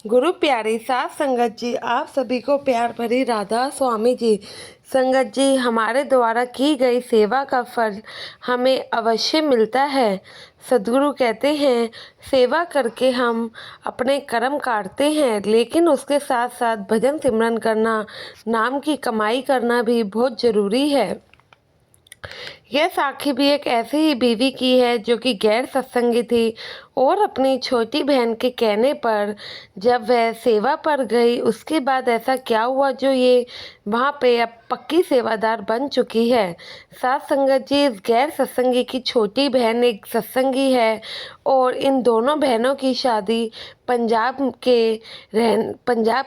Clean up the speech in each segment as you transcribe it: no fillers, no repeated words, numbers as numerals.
गुरु प्यारी साध संगत जी, आप सभी को प्यार भरी राधा स्वामी जी। संगत जी, हमारे द्वारा की गई सेवा का फल हमें अवश्य मिलता है। सद्गुरु कहते हैं, सेवा करके हम अपने कर्म काटते हैं, लेकिन उसके साथ साथ भजन सिमरन करना, नाम की कमाई करना भी बहुत ज़रूरी है। यह साखी भी एक ऐसी ही बीवी की है जो कि गैर सत्संगी थी और अपनी छोटी बहन के कहने पर जब वह सेवा पर गई, उसके बाद ऐसा क्या हुआ जो ये वहाँ पे अब पक्की सेवादार बन चुकी है। साथ संगत जी, इस गैर सत्संगी की छोटी बहन एक सत्संगी है और इन दोनों बहनों की शादी पंजाब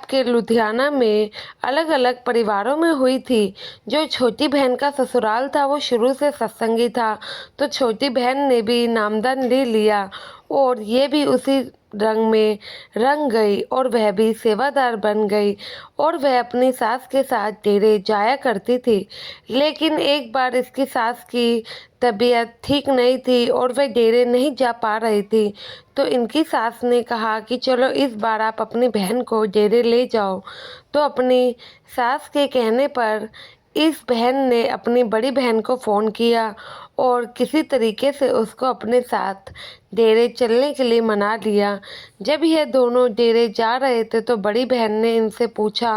के लुधियाना में अलग अलग परिवारों में हुई थी। जो छोटी बहन का ससुराल था वो शुरू से सत्संगी था, तो छोटी बहन ने भी नामदान ले लिया और ये भी उसी रंग में रंग गई और वह भी सेवादार बन गई और वह अपनी सास के साथ डेरे जाया करती थी। लेकिन एक बार इसकी सास की तबीयत ठीक नहीं थी और वह डेरे नहीं जा पा रही थी, तो इनकी सास ने कहा कि चलो इस बार आप अपनी बहन को डेरे ले जाओ। तो अपनी सास के कहने पर इस बहन ने अपनी बड़ी बहन को फ़ोन किया और किसी तरीके से उसको अपने साथ डेरे चलने के लिए मना लिया। जब यह दोनों डेरे जा रहे थे तो बड़ी बहन ने इनसे पूछा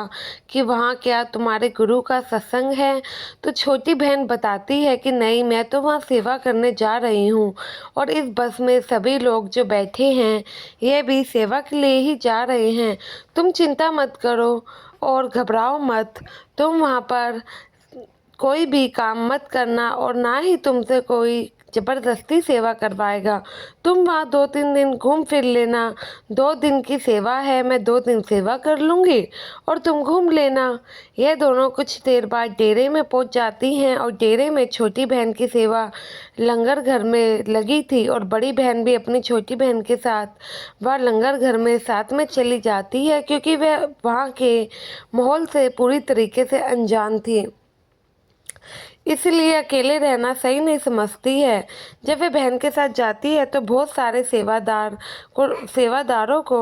कि वहाँ क्या तुम्हारे गुरु का सत्संग है। तो छोटी बहन बताती है कि नहीं, मैं तो वहाँ सेवा करने जा रही हूँ और इस बस में सभी लोग जो बैठे हैं ये भी सेवा के लिए ही जा रहे हैं। तुम चिंता मत करो और घबराओ मत। तुम वहाँ पर कोई भी काम मत करना और ना ही तुमसे कोई ज़बरदस्ती सेवा करवाएगा। तुम वहाँ 2-3 दिन घूम फिर लेना। 2 दिन की सेवा है, मैं 2 दिन सेवा कर लूँगी और तुम घूम लेना। यह दोनों कुछ देर बाद डेरे में पहुँच जाती हैं और डेरे में छोटी बहन की सेवा लंगर घर में लगी थी और बड़ी बहन भी अपनी छोटी बहन के साथ वह लंगर घर में साथ में चली जाती है, क्योंकि वह वहाँ के माहौल से पूरी तरीके से अनजान थी, इसलिए अकेले रहना सही नहीं समझती है। जब वे बहन के साथ जाती है तो बहुत सारे सेवादारों को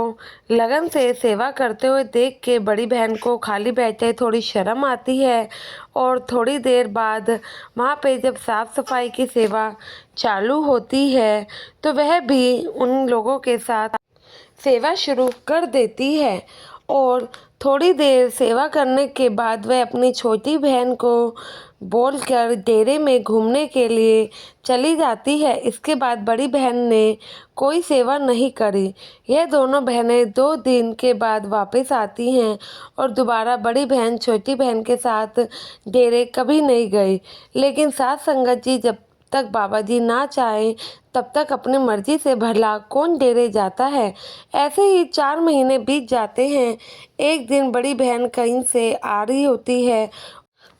लगन से सेवा करते हुए देख के बड़ी बहन को खाली बैठे थोड़ी शर्म आती है और थोड़ी देर बाद वहाँ पे जब साफ़ सफाई की सेवा चालू होती है तो वह भी उन लोगों के साथ सेवा शुरू कर देती है और थोड़ी देर सेवा करने के बाद वह अपनी छोटी बहन को बोलकर डेरे में घूमने के लिए चली जाती है। इसके बाद बड़ी बहन ने कोई सेवा नहीं करी। यह दोनों बहनें 2 दिन के बाद वापस आती हैं और दोबारा बड़ी बहन छोटी बहन के साथ डेरे कभी नहीं गई। लेकिन साथ संगत जी, जब तक बाबा जी ना चाहें तब तक अपनी मर्जी से भला कौन डेरे जाता है। ऐसे ही 4 महीने बीत जाते हैं। एक दिन बड़ी बहन कहीं से आ रही होती है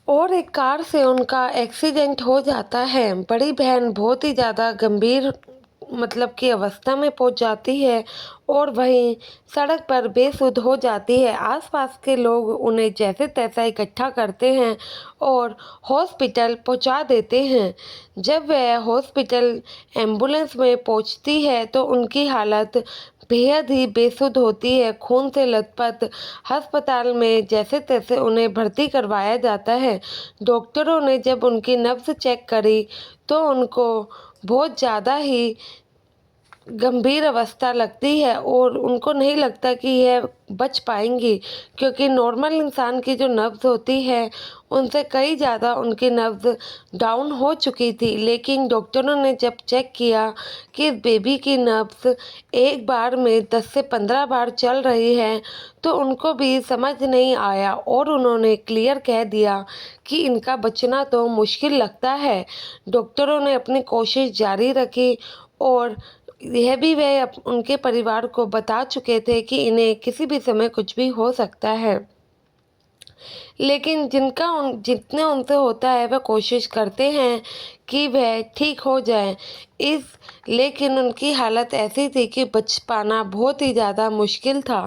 और एक कार से उनका एक्सीडेंट हो जाता है। बड़ी बहन बहुत ही ज़्यादा गंभीर मतलब की अवस्था में पहुंच जाती है और वहीं सड़क पर बेसुध हो जाती है। आसपास के लोग उन्हें जैसे तैसा इकट्ठा करते हैं और हॉस्पिटल पहुंचा देते हैं। जब वह हॉस्पिटल एम्बुलेंस में पहुंचती है तो उनकी हालत बेहद ही बेसुध होती है, खून से लथपथ। अस्पताल में जैसे तैसे उन्हें भर्ती करवाया जाता है। डॉक्टरों ने जब उनकी नब्ज़ चेक करी तो उनको बहुत ज़्यादा ही गंभीर अवस्था लगती है और उनको नहीं लगता कि यह बच पाएंगी, क्योंकि नॉर्मल इंसान की जो नब्ज़ होती है उनसे कई ज़्यादा उनकी नब्ज़ डाउन हो चुकी थी। लेकिन डॉक्टरों ने जब चेक किया कि इस बेबी की नब्ज़ एक बार में 10 से 15 बार चल रही है तो उनको भी समझ नहीं आया और उन्होंने क्लियर कह दिया कि इनका बचना तो मुश्किल लगता है। डॉक्टरों ने अपनी कोशिश जारी रखी और यह भी वह उनके परिवार को बता चुके थे कि इन्हें किसी भी समय कुछ भी हो सकता है। लेकिन जितने उनसे होता है वह कोशिश करते हैं कि वह ठीक हो जाए। लेकिन उनकी हालत ऐसी थी कि बच पाना बहुत ही ज़्यादा मुश्किल था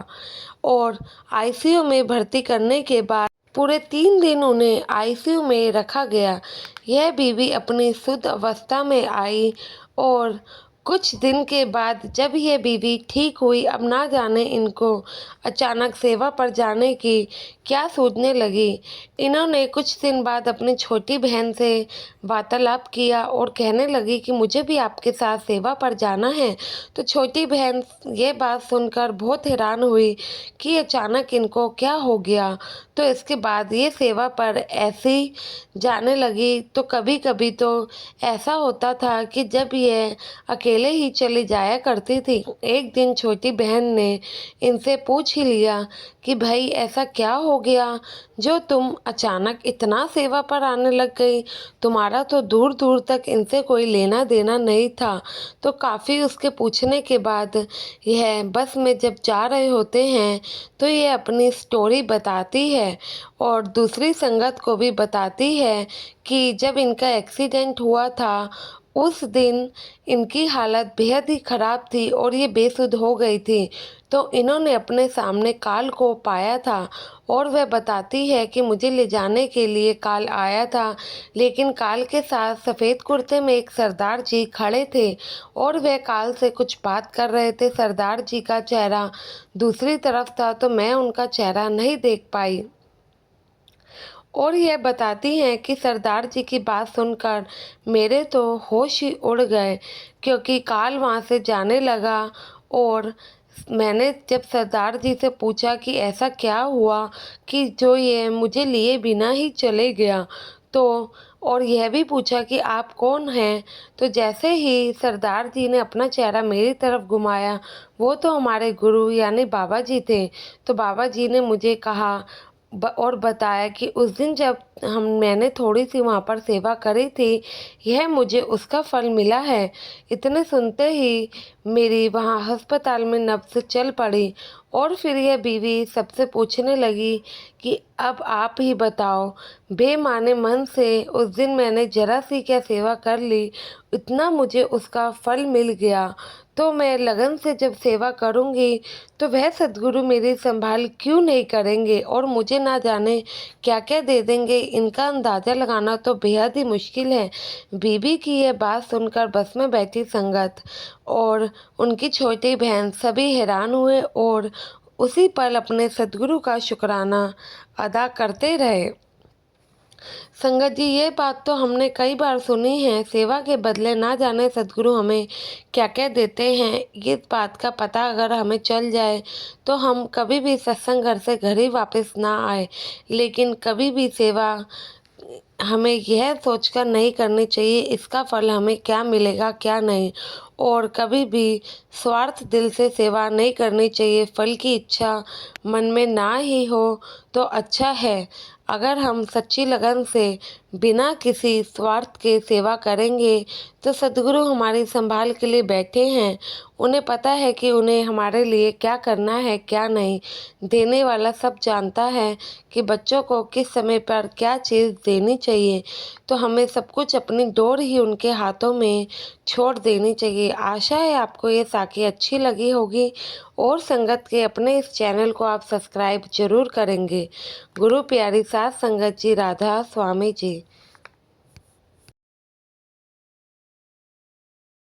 और आईसीयू में भर्ती करने के बाद पूरे 3 दिन उन्हें आईसीयू में रखा गया। यह बीवी अपनी शुद्ध अवस्था में आई और कुछ दिन के बाद जब ये बीवी ठीक हुई, अब ना जाने इनको अचानक सेवा पर जाने की क्या सूझने लगी। इन्होंने कुछ दिन बाद अपनी छोटी बहन से वार्तालाप किया और कहने लगी कि मुझे भी आपके साथ सेवा पर जाना है। तो छोटी बहन ये बात सुनकर बहुत हैरान हुई कि अचानक इनको क्या हो गया। तो इसके बाद ये सेवा पर ऐसी जाने लगी। तो कभी कभी तो ऐसा होता था कि जब ये अकेले ही चली जाया करती थी। एक दिन छोटी बहन ने इनसे पूछ ही लिया कि भाई ऐसा क्या हो गया जो तुम अचानक इतना सेवा पर आने लग गई। तुम्हारा तो दूर दूर तक इनसे कोई लेना देना नहीं था। तो काफ़ी उसके पूछने के बाद यह बस में जब जा रहे होते हैं तो ये अपनी स्टोरी बताती है और दूसरी संगत को भी बताती है कि जब इनका एक्सीडेंट हुआ था उस दिन इनकी हालत बेहद ही ख़राब थी और ये बेसुध हो गई थी। तो इन्होंने अपने सामने काल को पाया था और वह बताती है कि मुझे ले जाने के लिए काल आया था, लेकिन काल के साथ सफ़ेद कुर्ते में एक सरदार जी खड़े थे और वह काल से कुछ बात कर रहे थे। सरदार जी का चेहरा दूसरी तरफ था तो मैं उनका चेहरा नहीं देख पाई। और यह बताती हैं कि सरदार जी की बात सुनकर मेरे तो होश ही उड़ गए, क्योंकि काल वहाँ से जाने लगा। और मैंने जब सरदार जी से पूछा कि ऐसा क्या हुआ कि जो ये मुझे लिए बिना ही चले गया, तो और यह भी पूछा कि आप कौन हैं। तो जैसे ही सरदार जी ने अपना चेहरा मेरी तरफ घुमाया, वो तो हमारे गुरु यानी बाबा जी थे। तो बाबा जी ने मुझे कहा और बताया कि उस दिन जब मैंने थोड़ी सी वहाँ पर सेवा करी थी, यह मुझे उसका फल मिला है। इतने सुनते ही मेरी वहाँ अस्पताल में नब्ज़ चल पड़ी और फिर यह बीवी सबसे पूछने लगी कि अब आप ही बताओ, बेमाने मन से उस दिन मैंने ज़रा सी क्या सेवा कर ली, इतना मुझे उसका फल मिल गया। तो मैं लगन से जब सेवा करूँगी तो वह सद्गुरु मेरी संभाल क्यों नहीं करेंगे और मुझे ना जाने क्या क्या दे देंगे। इनका अंदाज़ा लगाना तो बेहद ही मुश्किल है। बीबी की यह बात सुनकर बस में बैठी संगत और उनकी छोटी बहन सभी हैरान हुए और उसी पल अपने सद्गुरु का शुक्राना अदा करते रहे। संगत जी, ये बात तो हमने कई बार सुनी है, सेवा के बदले ना जाने सद्गुरु हमें क्या क्या देते हैं। इस बात का पता अगर हमें चल जाए तो हम कभी भी सत्संग घर से घर ही वापस ना आए। लेकिन कभी भी सेवा हमें यह सोचकर नहीं करनी चाहिए इसका फल हमें क्या मिलेगा क्या नहीं। और कभी भी स्वार्थ दिल से सेवा नहीं करनी चाहिए। फल की इच्छा मन में ना ही हो तो अच्छा है। अगर हम सच्ची लगन से बिना किसी स्वार्थ के सेवा करेंगे तो सद्गुरु हमारी संभाल के लिए बैठे हैं। उन्हें पता है कि उन्हें हमारे लिए क्या करना है क्या नहीं। देने वाला सब जानता है कि बच्चों को किस समय पर क्या चीज़ देनी चाहिए। तो हमें सब कुछ अपनी डोर ही उनके हाथों में छोड़ देनी चाहिए। आशा है आपको ये साखी अच्छी लगी होगी और संगत के अपने इस चैनल को आप सब्सक्राइब जरूर करेंगे। गुरु प्यारी साथ संगत जी, राधा स्वामी जी।